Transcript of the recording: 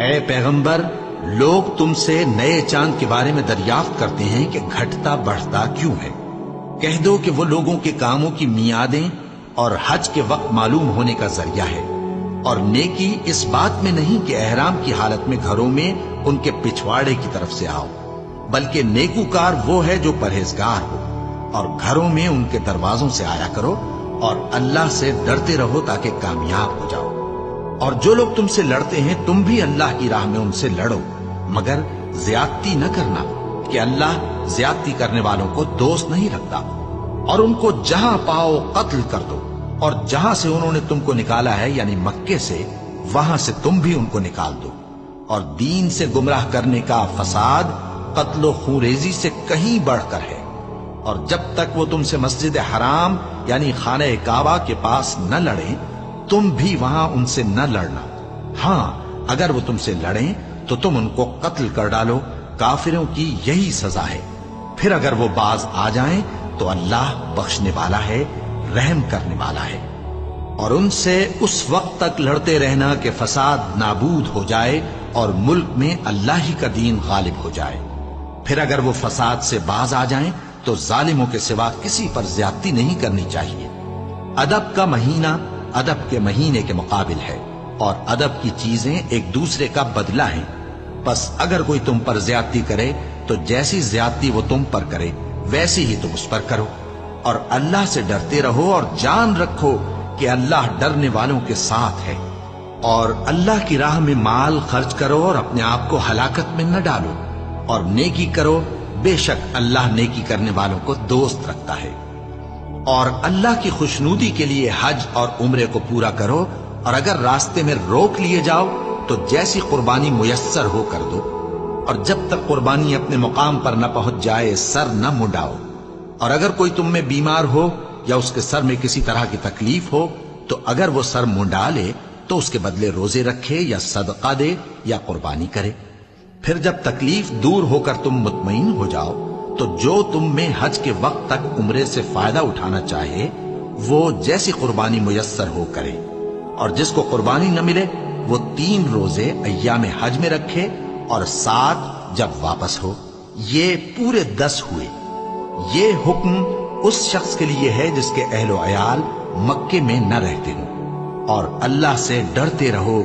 اے پیغمبر، لوگ تم سے نئے چاند کے بارے میں دریافت کرتے ہیں کہ گھٹتا بڑھتا کیوں ہے۔ کہہ دو کہ وہ لوگوں کے کاموں کی میعادیں اور حج کے وقت معلوم ہونے کا ذریعہ ہے، اور نیکی اس بات میں نہیں کہ احرام کی حالت میں گھروں میں ان کے پچھواڑے کی طرف سے آؤ، بلکہ نیکوکار وہ ہے جو پرہیزگار ہو، اور گھروں میں ان کے دروازوں سے آیا کرو اور اللہ سے ڈرتے رہو تاکہ کامیاب ہو جاؤ۔ اور جو لوگ تم سے لڑتے ہیں تم بھی اللہ کی راہ میں ان سے لڑو، مگر زیادتی نہ کرنا، کہ اللہ زیادتی کرنے والوں کو دوست نہیں رکھتا۔ اور ان کو جہاں پاؤ قتل کر دو، اور جہاں سے انہوں نے تم کو نکالا ہے یعنی مکے سے، وہاں سے تم بھی ان کو نکال دو۔ اور دین سے گمراہ کرنے کا فساد قتل و خونریزی سے کہیں بڑھ کر ہے۔ اور جب تک وہ تم سے مسجد حرام یعنی خانہ کعبہ کے پاس نہ لڑیں، تم بھی وہاں ان سے نہ لڑنا۔ ہاں، اگر وہ تم سے لڑیں تو تم ان کو قتل کر ڈالو، کافروں کی یہی سزا ہے۔ پھر اگر وہ باز آ جائیں تو اللہ بخشنے والا ہے، رحم کرنے والا ہے۔ اور ان سے اس وقت تک لڑتے رہنا کہ فساد نابود ہو جائے اور ملک میں اللہ ہی کا دین غالب ہو جائے۔ پھر اگر وہ فساد سے باز آ جائیں تو ظالموں کے سوا کسی پر زیادتی نہیں کرنی چاہیے۔ ادب کا مہینہ ادب کے مہینے کے مقابل ہے، اور ادب کی چیزیں ایک دوسرے کا بدلہ ہیں۔ بس اگر کوئی تم پر زیادتی کرے تو جیسی زیادتی وہ تم پر کرے ویسی ہی تم اس پر کرو، اور اللہ سے ڈرتے رہو اور جان رکھو کہ اللہ ڈرنے والوں کے ساتھ ہے۔ اور اللہ کی راہ میں مال خرچ کرو اور اپنے آپ کو ہلاکت میں نہ ڈالو، اور نیکی کرو، بے شک اللہ نیکی کرنے والوں کو دوست رکھتا ہے۔ اور اللہ کی خوشنودی کے لیے حج اور عمرے کو پورا کرو، اور اگر راستے میں روک لیے جاؤ تو جیسی قربانی میسر ہو کر دو، اور جب تک قربانی اپنے مقام پر نہ پہنچ جائے سر نہ منڈاؤ۔ اور اگر کوئی تم میں بیمار ہو یا اس کے سر میں کسی طرح کی تکلیف ہو تو اگر وہ سر منڈا لے تو اس کے بدلے روزے رکھے یا صدقہ دے یا قربانی کرے۔ پھر جب تکلیف دور ہو کر تم مطمئن ہو جاؤ تو جو تم میں حج کے وقت تک عمرے سے فائدہ اٹھانا چاہے وہ جیسی قربانی میسر ہو کرے، اور جس کو قربانی نہ ملے وہ 3 روزے ایام حج میں رکھے اور 7 جب واپس ہو۔ یہ پورے 10 ہوئے۔ یہ حکم اس شخص کے لیے ہے جس کے اہل و عیال مکے میں نہ رہتے ہوں۔ اور اللہ سے ڈرتے رہو